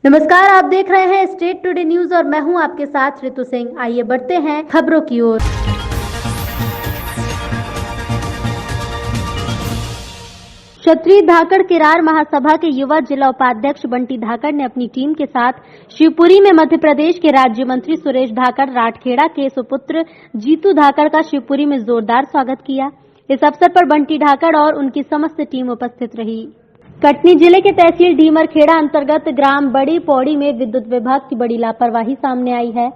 नमस्कार, आप देख रहे हैं स्टेट टुडे न्यूज और मैं हूं आपके साथ ऋतु सिंह। आइए बढ़ते हैं खबरों की ओर। क्षत्रिय धाकड़ किरार महासभा के युवा जिला उपाध्यक्ष बंटी धाकड़ ने अपनी टीम के साथ शिवपुरी में मध्य प्रदेश के राज्य मंत्री सुरेश धाकड़ राठखेड़ा के सुपुत्र जीतू धाकड़ का शिवपुरी में जोरदार स्वागत किया। इस अवसर पर बंटी धाकड़ और उनकी समस्त टीम उपस्थित रही। कटनी जिले के तहसील ढीमरखेड़ा अंतर्गत ग्राम बड़ी पौड़ी में विद्युत विभाग की बड़ी लापरवाही सामने आई है।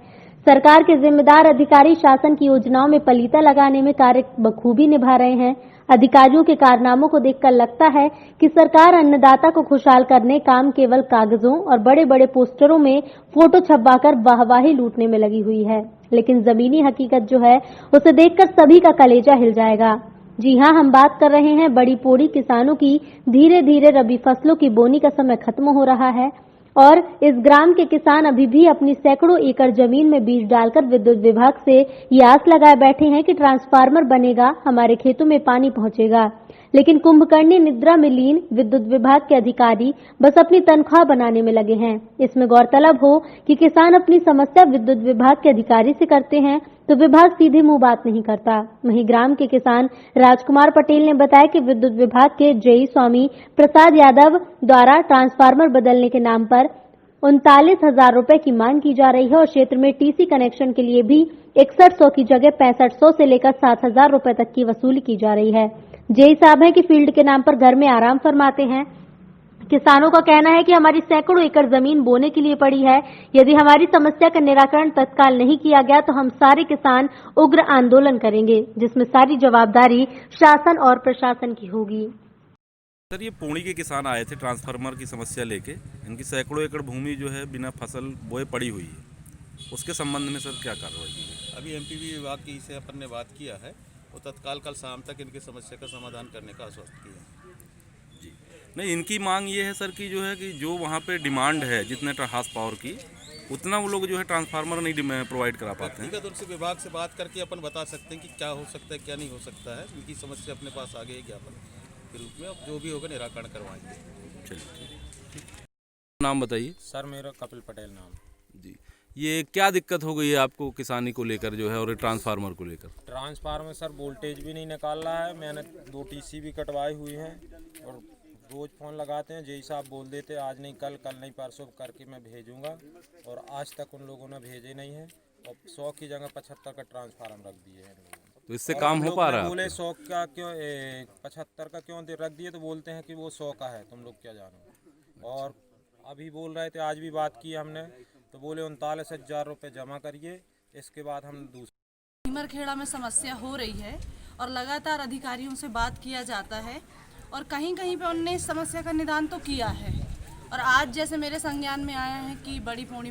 सरकार के जिम्मेदार अधिकारी शासन की योजनाओं में पलीता लगाने में कार्य बखूबी निभा रहे हैं। अधिकारियों के कारनामों को देखकर लगता है कि सरकार अन्नदाता को खुशहाल करने काम केवल कागजों और बड़े बड़े पोस्टरों में फोटो छपवाकर वाहवाही लूटने में लगी हुई है, लेकिन जमीनी हकीकत जो है उसे देखकर सभी का कलेजा हिल जाएगा। जी हां, हम बात कर रहे हैं बड़ी पौड़ी किसानों की। धीरे धीरे रबी फसलों की बोनी का समय खत्म हो रहा है और इस ग्राम के किसान अभी भी अपनी सैकड़ों एकड़ जमीन में बीज डालकर विद्युत विभाग से ये आस लगाए बैठे हैं कि ट्रांसफार्मर बनेगा, हमारे खेतों में पानी पहुंचेगा। लेकिन कुंभकर्णी निद्रा में लीन विद्युत विभाग के अधिकारी बस अपनी तनख्वाह बनाने में लगे हैं। इसमें गौरतलब हो कि किसान अपनी समस्या विद्युत विभाग के अधिकारी से करते हैं तो विभाग सीधे मुंह बात नहीं करता। वहीं ग्राम के किसान राजकुमार पटेल ने बताया कि विद्युत विभाग के जेई स्वामी प्रसाद यादव द्वारा ट्रांसफार्मर बदलने के नाम पर 39,000 रुपए की मांग की जा रही है और क्षेत्र में टीसी कनेक्शन के लिए भी 6100 की जगह 6500 से लेकर 7,000 रुपए तक की वसूली की जा रही है। जेई साहब है कि फील्ड के नाम पर घर में आराम फरमाते हैं। किसानों का कहना है कि हमारी सैकड़ों एकड़ जमीन बोने के लिए पड़ी है। यदि हमारी समस्या का निराकरण तत्काल नहीं किया गया तो हम सारे किसान उग्र आंदोलन करेंगे, जिसमें सारी जवाबदारी शासन और प्रशासन की होगी। सर, ये पौड़ी के किसान आए थे ट्रांसफार्मर की समस्या लेके। इनकी सैकड़ों एकड़ भूमि जो है बिना फसल बोए पड़ी हुई है, उसके संबंध में सर क्या कार्रवाई की है? अभी एमपीवी विभाग की से अपन ने बात किया है, वो तत्काल कल शाम तक इनकी समस्या का समाधान करने का आश्वस्त किया है। जी नहीं, इनकी मांग ये है सर कि जो है कि जो वहाँ पे डिमांड है जितने हार्स पावर की, उतना वो लोग जो है ट्रांसफार्मर नहीं प्रोवाइड करा पाते हैं। व्यक्तिगत उनसे विभाग से बात करके अपन बता सकते हैं कि क्या हो सकता है क्या नहीं हो सकता है। इनकी समस्या अपने पास आ गई ज्ञापन के रूप में, अब जो भी होगा निराकरण करवाएंगे। चलिए, नाम बताइए। सर मेरा कपिल पटेल नाम। जी, ये क्या दिक्कत हो गई है आपको किसानी को लेकर जो है और ट्रांसफार्मर को लेकर? ट्रांसफार्मर सर वोल्टेज भी नहीं निकाल रहा है। मैंने 2 टीसी भी कटवाई हुई हैं और रोज़ फ़ोन लगाते हैं, जेई साहब बोल देते आज नहीं कल, कल नहीं परसों करके मैं भेजूंगा, और आज तक उन लोगों ने भेजे नहीं है। और 100 की जगह 75 का ट्रांसफार्मर रख दिए हैं। तो इससे काम हो पा रहा है? बोले 100 का क्यों 75 का क्यों रख दिए, तो बोलते हैं कि वो 100 का है, तुम लोग क्या जानो। और अभी बोल रहे थे, आज भी बात की हमने, तो बोले 39,000 रुपये जमा करिए, इसके बाद हम दूसरे। ढीमरखेड़ा में समस्या हो रही है और लगातार अधिकारियों से बात किया जाता है और कहीं कहीं पे उनने इस समस्या का निदान तो किया है। और आज जैसे मेरे संज्ञान में आया है कि बड़ी पौड़ी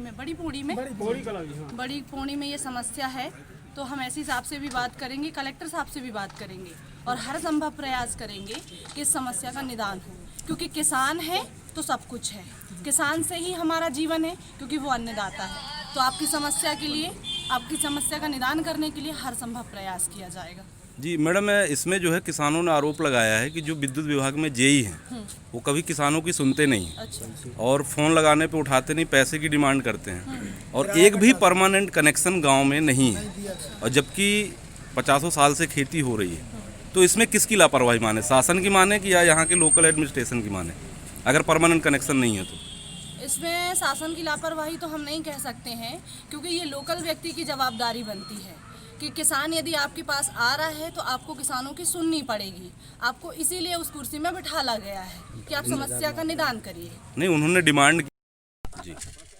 में ये समस्या है, तो हम एससी साहब से भी बात करेंगे, कलेक्टर साहब से भी बात करेंगे और हर संभव प्रयास करेंगे कि इस समस्या का निदान हो, क्योंकि किसान है तो सब कुछ है। किसान से ही हमारा जीवन है, क्योंकि वो अन्नदाता है। तो आपकी समस्या के लिए, आपकी समस्या का निदान करने के लिए हर संभव प्रयास किया जाएगा। जी मैडम, इसमें जो है किसानों ने आरोप लगाया है कि जो विद्युत विभाग में जेई हैं वो कभी किसानों की सुनते नहीं। अच्छा। और फ़ोन लगाने पे उठाते नहीं, पैसे की डिमांड करते हैं और एक भी परमानेंट कनेक्शन गांव में नहीं है, और जबकि 50 साल से खेती हो रही है। तो इसमें किसकी लापरवाही माने, शासन की माने कि या यहाँ के लोकल एडमिनिस्ट्रेशन की माने, अगर परमानेंट कनेक्शन नहीं है तो? इसमें शासन की लापरवाही तो हम नहीं कह सकते हैं, क्योंकि ये लोकल व्यक्ति की जवाबदारी बनती है कि किसान यदि आपके पास आ रहा है तो आपको किसानों की सुननी पड़ेगी। आपको इसीलिए उस कुर्सी में बिठाला गया है कि आप समस्या का निदान करिए। नहीं, उन्होंने डिमांड की। जी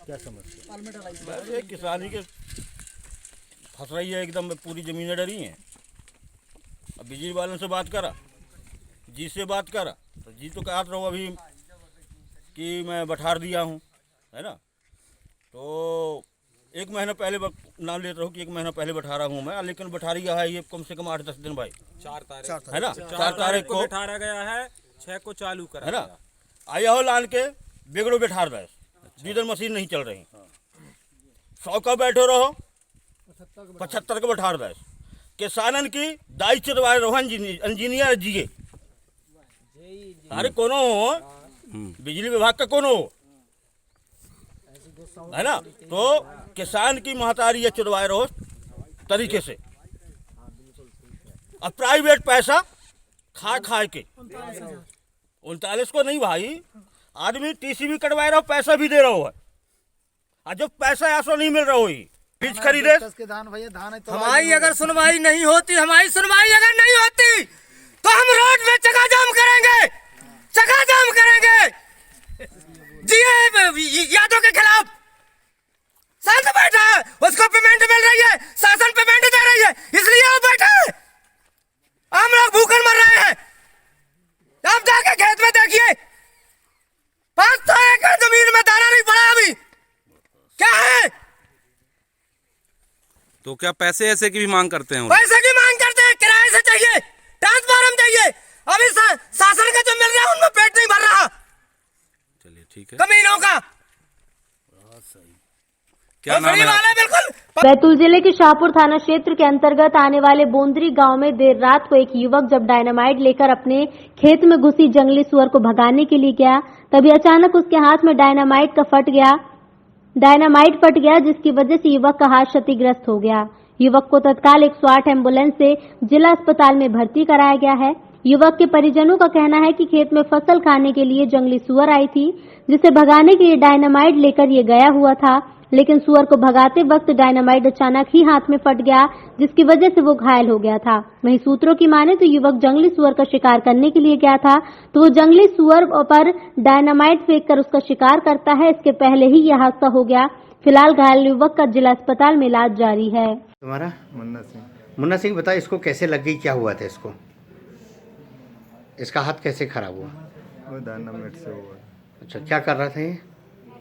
क्या समस्या? किसानी के फंस रही है एकदम, पूरी ज़मीनें डरी हैं। अब बिजली वालों से बात करा, जी से बात करा, तो जी तो कहा रहो अभी कि मैं बैठा दिया हूँ, है ना। तो 1 महीना पहले नाम लेता हूँ कि 1 महीना पहले बैठा रहा हूँ मैं, लेकिन बैठा रहा है ये कम से कम 8-10 दिन भाई। 4 तारीख है ना, 4 तारीख को बैठा गया है, 6 को चालू करा है ना। आया हो लान के बिगड़ो बैठा रहा है, डीजल मशीन नहीं चल रही। 100 का बैठो रहो, 75 का बैठा रहा है। किसानन की दायित्व चलवा रहो इंजीनियर जी, अरे कोनो हो, बिजली विभाग का कोनो हो, है ना। तो किसान की महतारी ये चुरवाए रहो तरीके से, और प्राइवेट पैसा खा के 39 को नहीं भाई, आदमी टीसी भी कटवाए रहो, पैसा भी दे रहो है, और जब पैसा ऐसा नहीं मिल रहा हो बीज खरीदे। हमारी अगर सुनवाई नहीं होती, हमारी सुनवाई अगर नहीं होती तो हम रोड में चक्का जाम करेंगे, चक्का जाम करेंगे। यादव के खिलाफ शांत बैठा है, उसको पेमेंट मिल रही है, शासन पेमेंट दे रही है, इसलिए वो बैठा है। हम लोग भूखन मर रहे हैं। आप जाके खेत में देखिए, 500 एकड़ जमीन में दाना नहीं पड़ा अभी। क्या है? तो क्या पैसे ऐसे की भी मांग करते हैं? पैसे की मांग करते हैं, किराए से चाहिए, ट्रांसफार्मर चाहिए। अभी शासन का जो मिल रहा है उनमें पेट नहीं भर रहा। चलिए ठीक है। कमीनों का क्या नाम है? बिल्कुल। बैतूल जिले के शाहपुर थाना क्षेत्र के अंतर्गत आने वाले बोंदरी गांव में देर रात को एक युवक जब डायनामाइट लेकर अपने खेत में घुसी जंगली सुअर को भगाने के लिए गया, तभी अचानक उसके हाथ में डायनामाइट फट गया, जिसकी वजह से युवक का हाथ क्षतिग्रस्त हो गया। युवक को तत्काल 108 एम्बुलेंस से जिला अस्पताल में भर्ती कराया गया है। युवक के परिजनों का कहना है कि खेत में फसल खाने के लिए जंगली सुअर आई थी, जिसे भगाने के लिए डायनामाइट लेकर ये गया हुआ था, लेकिन सुअर को भगाते वक्त डायनामाइट अचानक ही हाथ में फट गया, जिसकी वजह से वो घायल हो गया था। वहीं सूत्रों की माने तो युवक जंगली सुअर का शिकार करने के लिए गया था, तो वो जंगली सुअर पर डायनामाइट फेंककर उसका शिकार करता है। इसके पहले ही यह हादसा हो गया। फिलहाल घायल युवक का जिला अस्पताल में इलाज जारी है। तुम्हारा? मुन्ना सिंह, बता इसको कैसे लग गई, क्या हुआ था इसको? इसका हाथ कैसे खराब हुआ? वो डायनामाइट से हुआ। अच्छा, क्या कर रहा था ये?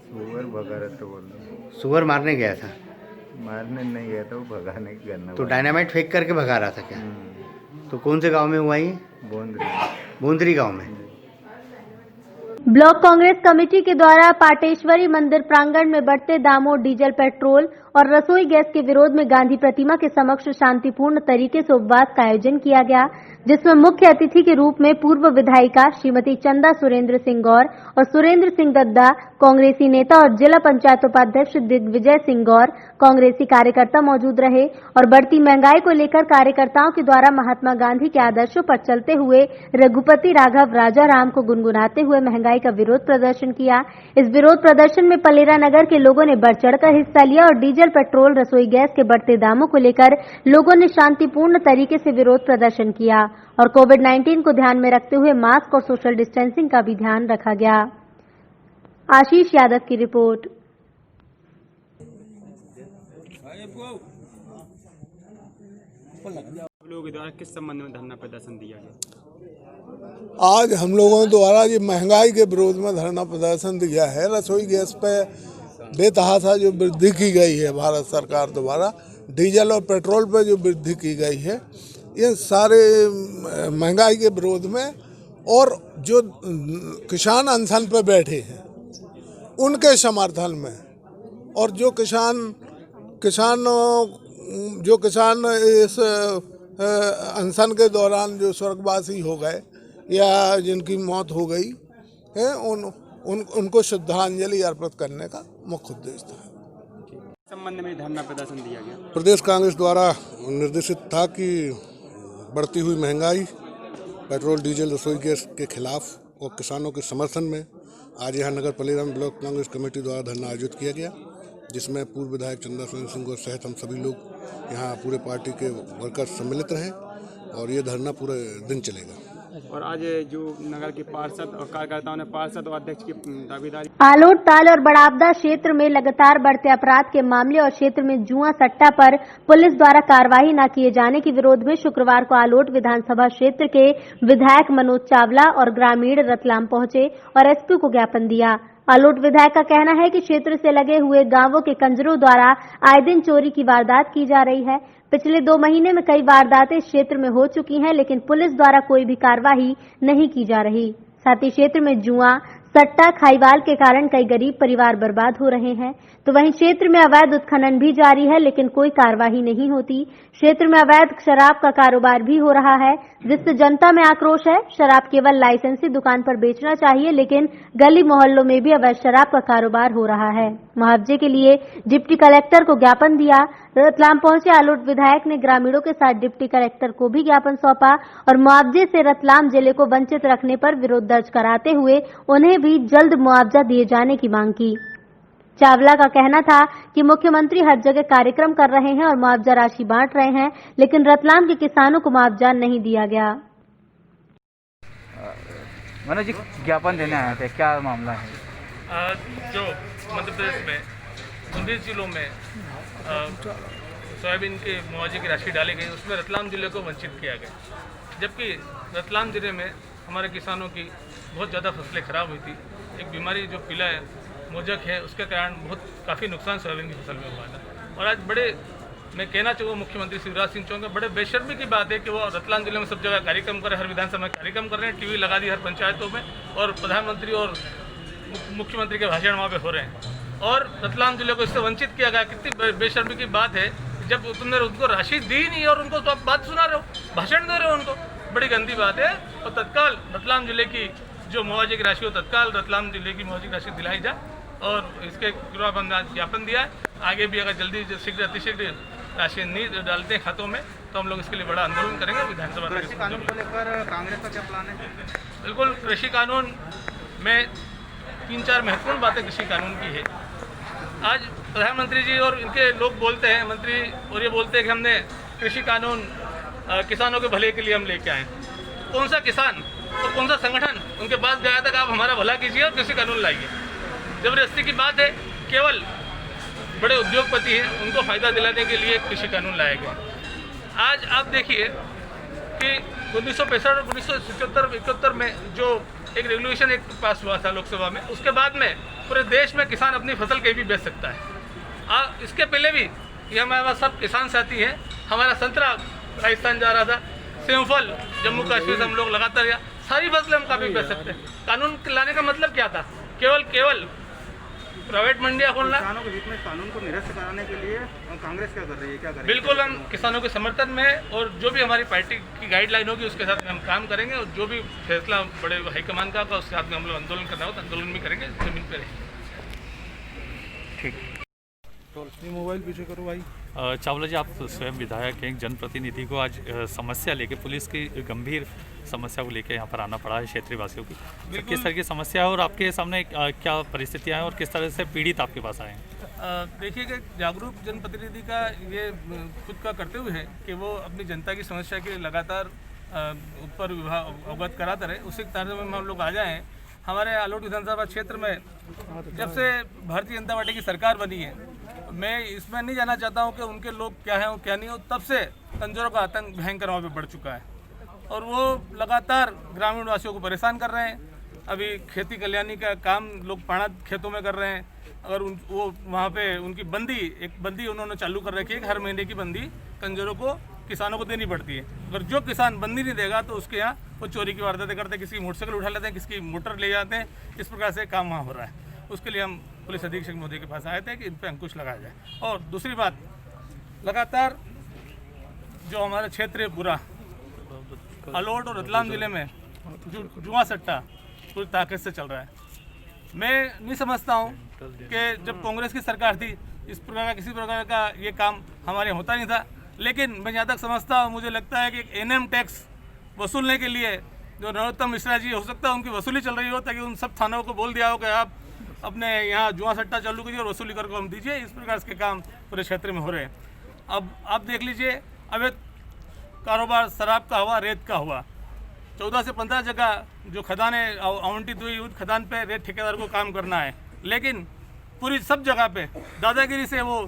सुअर भगा रहा था, बोल रहा। सुअर मारने गया था? मारने नहीं गया था, वो भगाने की करना। तो डायनामाइट फेंक करके भगा रहा था क्या? तो कौन से गांव में हुआ ये? बोंदरी गांव में। ब्लॉक कांग्रेस कमेटी के द्वारा पाटेश्वरी मंदिर प्रांगण में बढ़ते दामों डीजल, पेट्रोल और रसोई गैस के विरोध में गांधी प्रतिमा के समक्ष शांतिपूर्ण तरीके से उपवास का आयोजन किया गया, जिसमें मुख्य अतिथि के रूप में पूर्व विधायिका श्रीमती चंदा सुरेंद्र सिंह गौर और सुरेंद्र सिंह दद्दा, कांग्रेसी नेता और जिला पंचायत उपाध्यक्ष दिग्विजय सिंह गौर, कांग्रेसी कार्यकर्ता मौजूद रहे और बढ़ती महंगाई को लेकर कार्यकर्ताओं के द्वारा महात्मा गांधी के आदर्शों पर चलते हुए रघुपति राघव राजा राम को गुनगुनाते हुए महंगाई का विरोध प्रदर्शन किया। इस विरोध प्रदर्शन में पलेरा नगर के लोगों ने बढ़ चढ़कर हिस्सा लिया और डीजल, पेट्रोल, रसोई गैस के बढ़ते दामों को लेकर लोगों ने शांतिपूर्ण तरीके से विरोध प्रदर्शन किया और कोविड-19 को ध्यान में रखते हुए मास्क और सोशल डिस्टेंसिंग का भी ध्यान रखा गया। आशीष यादव की रिपोर्ट। लोगों के द्वारा किस संबंध में धरना प्रदर्शन दिया गया? आज हम लोगों द्वारा ये महंगाई के विरोध में धरना प्रदर्शन दिया है। रसोई गैस पे बेतहाशा जो वृद्धि की गई है भारत सरकार द्वारा, डीजल और पेट्रोल पे जो वृद्धि की गई है, ये सारे महंगाई के विरोध में, और जो किसान अनशन पे बैठे हैं उनके समर्थन में, और जो किसान इस अनशन के दौरान जो स्वर्गवासी हो गए या जिनकी मौत हो गई है, उनको श्रद्धांजलि अर्पित करने का मुख्य उद्देश्य था। संबंध में धरना प्रदर्शन दिया गया। प्रदेश कांग्रेस द्वारा निर्देशित था कि बढ़ती हुई महंगाई, पेट्रोल, डीजल, रसोई गैस के खिलाफ और किसानों के समर्थन में आज यहाँ नगर पलेरा में ब्लॉक कांग्रेस कमेटी द्वारा धरना आयोजित किया गया, जिसमें पूर्व विधायक चंदा सुरेंद्र सिंह सहित हम सभी लोग यहाँ पूरे पार्टी के वर्कर्स सम्मिलित रहे और ये धरना पूरे दिन चलेगा। और आज जो नगर के पार्षद और कार्यकर्ताओं ने पार्षद और अध्यक्ष की दावेदारी। आलोट, ताल और बड़ावदा क्षेत्र में लगातार बढ़ते अपराध के मामले और क्षेत्र में जुआ सट्टा पर पुलिस द्वारा कार्रवाई न किए जाने के विरोध में शुक्रवार को आलोट विधानसभा क्षेत्र के विधायक मनोज चावला और ग्रामीण रतलाम पहुंचे और एसपी को ज्ञापन दिया। आलोट विधायक का कहना है कि क्षेत्र से लगे हुए गांवों के कंजरों द्वारा आए दिन चोरी की वारदात की जा रही है। पिछले 2 महीने में कई वारदातें इस क्षेत्र में हो चुकी हैं, लेकिन पुलिस द्वारा कोई भी कार्रवाई नहीं की जा रही। साथ ही क्षेत्र में जुआ, सट्टा, खाईवाल के कारण कई गरीब परिवार बर्बाद हो रहे हैं। तो वहीं क्षेत्र में अवैध उत्खनन भी जारी है, लेकिन कोई कार्रवाई नहीं होती। क्षेत्र में अवैध शराब का कारोबार भी हो रहा है, जिससे जनता में आक्रोश है। शराब केवल लाइसेंसी दुकान पर बेचना चाहिए, लेकिन गली मोहल्लों में भी अवैध शराब का कारोबार हो रहा है। मुआवजे के लिए डिप्टी कलेक्टर को ज्ञापन दिया। रतलाम पहुंचे आलोट विधायक ने ग्रामीणों के साथ डिप्टी कलेक्टर को भी ज्ञापन सौंपा और मुआवजे से रतलाम जिले को वंचित रखने पर विरोध दर्ज कराते हुए उन्हें भी जल्द मुआवजा दिए जाने की मांग की। चावला का कहना था कि मुख्यमंत्री हर जगह कार्यक्रम कर रहे हैं और मुआवजा राशि बांट रहे हैं, लेकिन रतलाम के किसानों को मुआवजा नहीं दिया गया। मनोज जी, ज्ञापन देने आए थे, क्या मामला है? जो मध्य प्रदेश में 19 जिलों में सोयाबीन के मुआवजे की राशि डाली गई, उसमें रतलाम जिले को वंचित किया गया, जबकि रतलाम जिले में हमारे किसानों की बहुत ज़्यादा फसलें खराब हुई थी। एक बीमारी जो पीला है, मोजक है, उसके कारण काफ़ी नुकसान सोयाबीन की फसल में हुआ था। और आज मैं कहना चाहूँगा मुख्यमंत्री शिवराज सिंह चौहान का बड़े बेशर्मी की बात है कि वो रतलाम जिले में सब जगह कार्यक्रम कर रहे हैं, हर विधानसभा में कार्यक्रम कर रहे हैं, टीवी लगा दी हर पंचायतों में, और प्रधानमंत्री और मुख्यमंत्री के भाषण वहाँ पे हो रहे हैं, और रतलाम जिले को इससे वंचित किया गया। कितनी बेशर्मी की बात है, जब तुमने उनको राशि दी नहीं और उनको तो आप बात सुना रहे हो, भाषण दे रहे हो उनको, बड़ी गंदी बात है। और तत्काल रतलाम जिले की जो मुआवजे की राशि हो, तत्काल रतलाम जिले की मुआवजे की राशि दिलाई जाए, और इसके खिलाफ हमने ज्ञापन दिया है। आगे भी अगर जल्दी शीघ्र अतिशीघ्र राशि नहीं डालते हैं खातों में तो हम लोग इसके लिए बड़ा आंदोलन करेंगे। विधानसभा कृषि कानून को लेकर कांग्रेस का क्या प्लान है? बिल्कुल, कृषि कानून में 3-4 महत्वपूर्ण बातें कृषि कानून की है। आज प्रधानमंत्री जी और इनके लोग बोलते हैं, मंत्री, और ये बोलते हैं कि हमने कृषि कानून किसानों के भले के लिए हम लेके आए। कौन सा किसान और कौन सा संगठन उनके पास गया था कि आप हमारा भला कीजिए और कृषि कानून लाइए? जबरदस्ती की बात है। केवल बड़े उद्योगपति हैं, उनको फ़ायदा दिलाने के लिए कृषि कानून लाया गया। आज आप देखिए कि 1965 और 1977-71 में जो एक रेगुलेशन एक पास हुआ था लोकसभा में, उसके बाद में पूरे देश में किसान अपनी फसल कहीं भी बेच सकता है। इसके पहले भी ये हमारे पास सब किसान साथी हैं। हमारा संतरा राजस्थान जा रहा था, सेमफल जम्मू कश्मीर से हम लोग लगातार या सारी फसलें हम कभी बेच सकते हैं। कानून लाने का मतलब क्या था? केवल प्राइवेट मंडियाँ खोलना। किसानों के हित में कानून को निरस्त कराने के लिए कांग्रेस क्या कर रही है, क्या करेगी? बिल्कुल, हम किसानों के समर्थन में, और जो भी हमारी पार्टी की गाइडलाइन होगी उसके साथ में हम काम करेंगे, और जो भी फैसला बड़े हाईकमान का उसके साथ में हम लोग आंदोलन करना हो तो आंदोलन भी करेंगे, जमीन पर रहेंगे। ठीक। मोबाइल पीछे करो भाई। चावला जी, आप स्वयं विधायक हैं, एक जनप्रतिनिधि को आज समस्या लेके, पुलिस की गंभीर समस्या को लेकर यहाँ पर आना पड़ा है क्षेत्रीय वासियों की। तो किस तरह की समस्या है और आपके सामने क्या परिस्थितियाँ हैं और किस तरह से पीड़ित आपके पास आए हैं? देखिए कि जागरूक जनप्रतिनिधि का ये खुद का कर्तव्य हुए है कि वो अपनी जनता की समस्या के लगातार ऊपर अवगत कराते रहे। उसी तरह में हम लोग आ जाएँ। हमारे आलोट विधानसभा क्षेत्र में जब से भारतीय जनता पार्टी की सरकार बनी है, मैं इसमें नहीं जाना चाहता हूं कि उनके लोग क्या हैं और क्या नहीं हो, तब से तंजोरों का आतंक भयंकर वहाँ पे बढ़ चुका है और वो लगातार ग्रामीण वासियों को परेशान कर रहे हैं। अभी खेती कल्याणी का काम लोग पाणा खेतों में कर रहे हैं। अगर वो वहाँ पे उनकी एक बंदी उन्होंने चालू कर रखी है कि हर महीने की बंदी तंजोरों को किसानों को देनी पड़ती है। अगर जो किसान बंदी नहीं देगा तो उसके यहाँ वो चोरी की वारदातें करते हैं, किसी की मोटरसाइकिल उठा लेते हैं, किसी की मोटर ले जाते हैं। इस प्रकार से काम वहाँ हो रहा है। उसके लिए हम पुलिस अधीक्षक महोदय के पास आए थे कि इन पर अंकुश लगाया जाए। और दूसरी बात, लगातार जो हमारा क्षेत्र है पूरा आलोट और रतलाम जिले में जुआ सट्टा पूरी ताकत से चल रहा है। मैं नहीं समझता हूँ कि जब कांग्रेस की सरकार थी इस प्रकार का किसी प्रकार का ये काम हमारे होता नहीं था, लेकिन मैं जहाँ तक समझता हूँ, मुझे लगता है कि एक एनएम टैक्स वसूलने के लिए जो नरोत्तम मिश्रा जी, हो सकता है उनकी वसूली चल रही हो, ताकि उन सब थानों को बोल दिया हो कि आप अपने यहाँ जुआ सट्टा चालू कीजिए और वसूली करके हम दीजिए। इस प्रकार के काम पूरे क्षेत्र में हो रहे हैं। अब आप देख लीजिए, अवैध कारोबार शराब का हुआ, रेत का हुआ, 14 से 15 जगह जो खदानें आवंटित हुई, उस खदान पे रेत ठेकेदार को काम करना है, लेकिन पूरी सब जगह पे दादागिरी से वो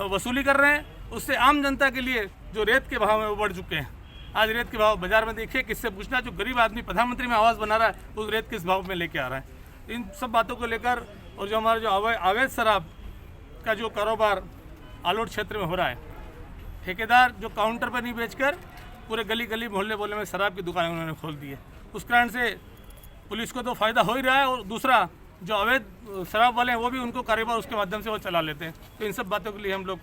वसूली कर रहे हैं। उससे आम जनता के लिए जो रेत के भाव में वो बढ़ चुके हैं। आज रेत के भाव बाजार में देखिए, किससे पूछना, जो गरीब आदमी प्रधानमंत्री में आवास बना रहा है उस रेत किस भाव में लेके आ रहा है। इन सब बातों को लेकर, और जो हमारा जो अवैध शराब का जो कारोबार आलोट क्षेत्र में हो रहा है, ठेकेदार जो काउंटर पर नहीं बेचकर पूरे गली गली मोहल्ले में शराब की दुकानें उन्होंने खोल दी है। उस कारण से पुलिस को तो फ़ायदा हो ही रहा है, और दूसरा जो अवैध शराब वाले हैं वो भी उनको कारोबार उसके माध्यम से वो चला लेते हैं। तो इन सब बातों के लिए हम लोग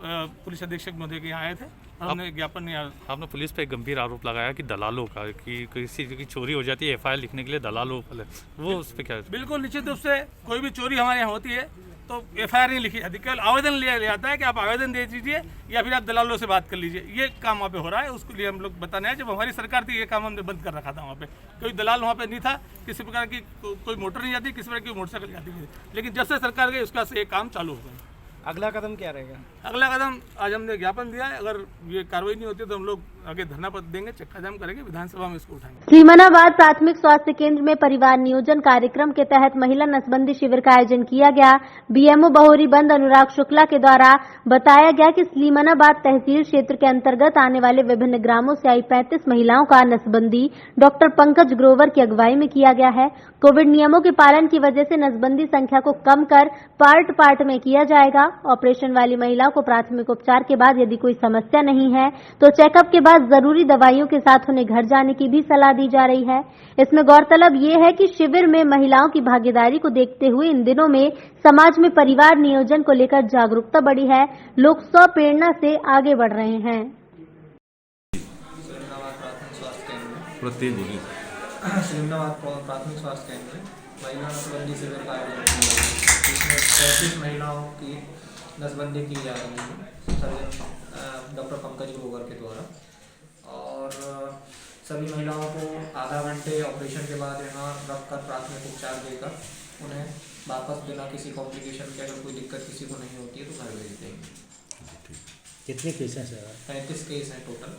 पुलिस अधीक्षक महोदय के यहाँ आए थे और हमने ज्ञापन नहीं। आपने पुलिस पे एक गंभीर आरोप लगाया कि दलालों का, कि किसी की चोरी हो जाती है एफआईआर लिखने के लिए दलालों, वो उस पर क्या? बिल्कुल निश्चित रूप से कोई भी चोरी हमारे यहाँ होती है तो FIR नहीं लिखी जाती, केवल आवेदन लिया जाता है कि आप आवेदन दे दीजिए या फिर आप दलालों से बात कर लीजिए। ये काम वहाँ पे हो रहा है, उसके लिए हम लोग बताने हैं। जब हमारी सरकार थी ये काम हमने बंद कर रखा था, वहाँ पे कोई दलाल वहाँ पे नहीं था, किसी प्रकार की कोई मोटर नहीं जाती, किसी प्रकार की मोटरसाइकिल जाती नहीं। लेकिन जब से सरकार गई उसके बाद से ये काम चालू हो गया। अगला कदम क्या रहेगा? अगला कदम आज हमने ज्ञापन दिया है, अगर ये कार्रवाई नहीं होती तो हम लोग आगे धरना पत्र देंगे, चक्का जाम करेंगे, विधानसभा में इसको उठाएंगे। स्लीमानाबाद प्राथमिक स्वास्थ्य केंद्र में परिवार नियोजन कार्यक्रम के तहत महिला नसबंदी शिविर का आयोजन किया गया। BMO बहोरी बंद अनुराग शुक्ला के द्वारा बताया गया कि स्लीमानाबाद तहसील क्षेत्र के अंतर्गत आने वाले विभिन्न ग्रामों से आई 35 महिलाओं का नसबंदी डॉक्टर पंकज ग्रोवर की अगुवाई में किया गया है। कोविड नियमों के पालन की वजह से नसबंदी संख्या को कम कर पार्ट में किया जाएगा। ऑपरेशन वाली महिलाओं को प्राथमिक उपचार के बाद यदि कोई समस्या नहीं है तो चेकअप के बाद जरूरी दवाइयों के साथ उन्हें घर जाने की भी सलाह दी जा रही है। इसमें गौरतलब ये है कि शिविर में महिलाओं की भागीदारी को देखते हुए इन दिनों में समाज में परिवार नियोजन को लेकर जागरूकता बढ़ी है। लोग स्वप्रेरणा से आगे बढ़ रहे हैं। सिमनाबाद प्राथमिक स्वास्थ्य केंद्र में महिला नसबंदी शिविर का आयोजन किया गया है, जिसमें 35 महिलाओं की नसबंदी की जा रही है सर्जन डॉक्टर पंकज ग्रोवर के द्वारा। और सभी महिलाओं को आधा घंटे ऑपरेशन के बाद यहाँ रखकर प्राथमिक उपचार देकर उन्हें वापस बिना किसी कॉम्प्लिकेशन के, अगर कोई दिक्कत किसी को नहीं होती है तो घर भेज देंगे। कितने केसेस है? 35 केस हैं टोटल।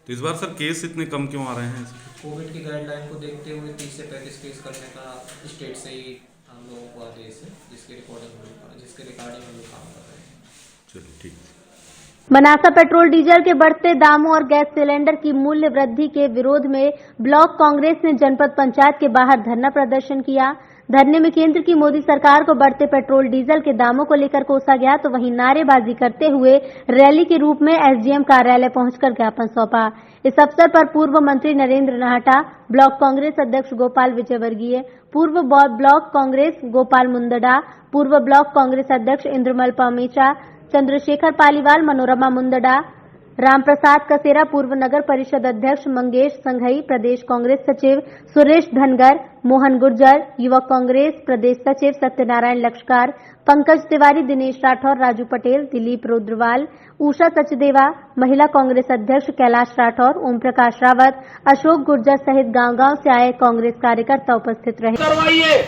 तो इस बार सर केस इतने कम क्यों आ रहे हैं? कोविड की गाइडलाइन को देखते हुए 30 से 35 केस करने का स्टेट से ही हम लोगों को आदेश है, जिसके रिकॉर्डिंग हम लोग काम कर रहे हैं। चलिए ठीक। मनासा पेट्रोल डीजल के बढ़ते दामों और गैस सिलेंडर की मूल्य वृद्धि के विरोध में ब्लॉक कांग्रेस ने जनपद पंचायत के बाहर धरना प्रदर्शन किया। धरने में केंद्र की मोदी सरकार को बढ़ते पेट्रोल डीजल के दामों को लेकर कोसा गया, तो वहीं नारेबाजी करते हुए रैली के रूप में SDM कार्यालय पहुंचकर ज्ञापन सौंपा। इस अवसर पर पूर्व मंत्री नरेंद्र नाहटा, ब्लॉक कांग्रेस अध्यक्ष गोपाल विजयवर्गीय, पूर्व ब्लॉक कांग्रेस गोपाल मुंदडा, पूर्व ब्लॉक कांग्रेस अध्यक्ष इंद्रमल पामेचा, चंद्रशेखर पालीवाल, मनोरमा मुंदडा, रामप्रसाद कसेरा, पूर्व नगर परिषद अध्यक्ष मंगेश संघई, प्रदेश कांग्रेस सचिव सुरेश धनगर, मोहन गुर्जर, युवक कांग्रेस प्रदेश सचिव सत्यनारायण लक्ष्कार, पंकज तिवारी, दिनेश राठौर, राजू पटेल, दिलीप रुद्रवाल, उषा सचदेवा, महिला कांग्रेस अध्यक्ष कैलाश राठौर, ओम प्रकाश रावत, अशोक गुर्जर सहित गांव-गांव से आए कांग्रेस कार्यकर्ता उपस्थित रहे। करवाइए।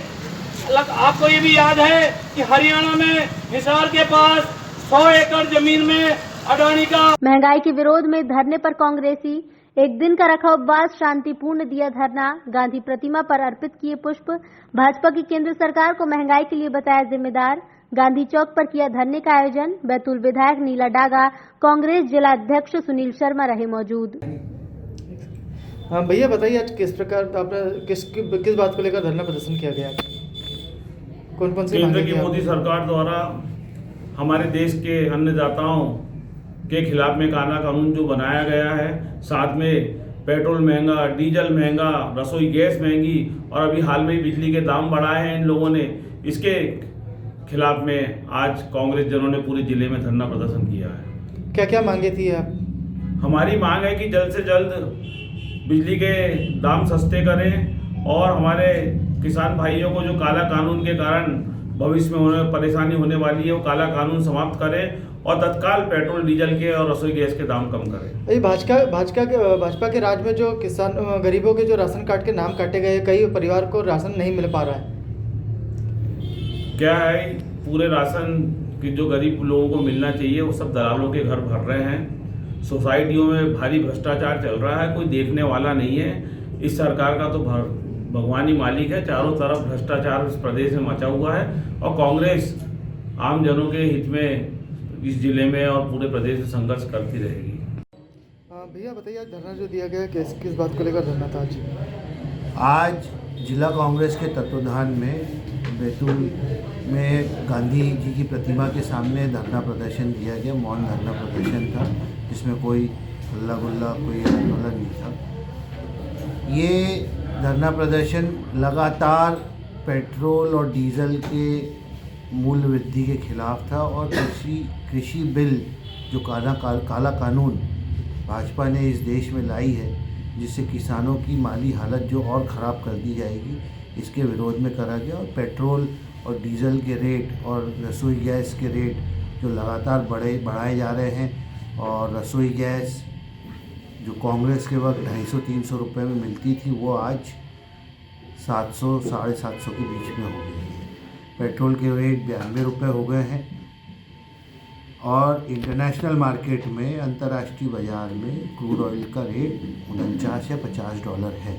आपको ये भी याद है कि हरियाणा में हिसार के पास 100 एकड़ जमीन में अडानी का महंगाई के विरोध में धरने पर कांग्रेसी एक दिन का रखा उपवास, शांतिपूर्ण दिया धरना, गांधी प्रतिमा पर अर्पित किए पुष्प। भाजपा की केंद्र सरकार को महंगाई के लिए बताया जिम्मेदार, गांधी चौक पर किया धरने का आयोजन। बैतूल विधायक नीला डागा, कांग्रेस जिला अध्यक्ष सुनील शर्मा रहे मौजूद। हाँ भैया बताइए, आज किस प्रकार आपने किस बात को लेकर धरना प्रदर्शन किया गया? कौन सी केंद्र की मोदी सरकार द्वारा हमारे देश के अन्नदाताओं के खिलाफ में काला कानून जो बनाया गया है, साथ में पेट्रोल महंगा, डीजल महंगा, रसोई गैस महंगी और अभी हाल में बिजली के दाम बढ़ाए हैं इन लोगों ने, इसके खिलाफ में आज कांग्रेस जनों ने पूरे जिले में धरना प्रदर्शन किया है। क्या क्या मांगे थी आप? हमारी मांग है कि जल्द से जल्द बिजली के दाम सस्ते करें और हमारे किसान भाइयों को जो काला कानून के कारण भविष्य में उन्हें परेशानी होने वाली है वो काला कानून समाप्त करें और तत्काल पेट्रोल डीजल के और रसोई गैस के दाम कम करें। ये भाजपा के राज में जो किसान गरीबों के जो राशन कार्ड के नाम काटे गए, कई परिवार को राशन नहीं मिल पा रहा है। क्या है, पूरे राशन की जो गरीब लोगों को मिलना चाहिए वो सब दलालों के घर भर रहे हैं। सोसाइटियों में भारी भ्रष्टाचार चल रहा है, कोई देखने वाला नहीं है। इस सरकार का तो भगवान ही मालिक है, चारों तरफ भ्रष्टाचार इस प्रदेश में मचा हुआ है और कांग्रेस आम जनों के हित में इस जिले में और पूरे प्रदेश में संघर्ष करती रहेगी। भैया बताइए, धरना जो दिया गया किस बात को लेकर धरना था आज जिला कांग्रेस के तत्वाधान में बैतूल में गांधी जी की प्रतिमा के सामने धरना प्रदर्शन किया गया। मौन धरना प्रदर्शन था, जिसमें कोई हल्ला गुल्ला, कोई आंदोलन नहीं था। ये धरना प्रदर्शन लगातार पेट्रोल और डीजल के मूल्य वृद्धि के खिलाफ था और कृषि बिल जो काला कानून भाजपा ने इस देश में लाई है, जिससे किसानों की माली हालत जो और ख़राब कर दी जाएगी, इसके विरोध में करा गया। और पेट्रोल और डीजल के रेट और रसोई गैस के रेट जो लगातार बढ़ाए जा रहे हैं। और रसोई गैस जो कांग्रेस के वक्त 250-300 रुपये में मिलती थी वो आज 700 साढ़े 700 के बीच में हो गई है। पेट्रोल के रेट 92 रुपये हो गए हैं और इंटरनेशनल मार्केट में अंतर्राष्ट्रीय बाज़ार में क्रूड ऑयल का रेट 49 या $50 है।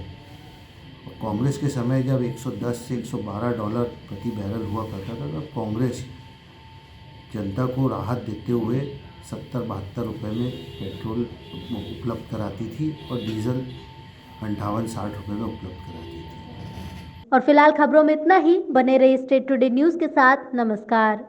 और कांग्रेस के समय जब 110 से $112 प्रति बैरल हुआ करता था तब कांग्रेस जनता को राहत देते हुए 70-72 रुपये में पेट्रोल उपलब्ध कराती थी और डीजल 58-60 रुपये में उपलब्ध कराती थी। और फिलहाल खबरों में इतना ही। बने रहिए स्टेट टुडे न्यूज़ के साथ। नमस्कार।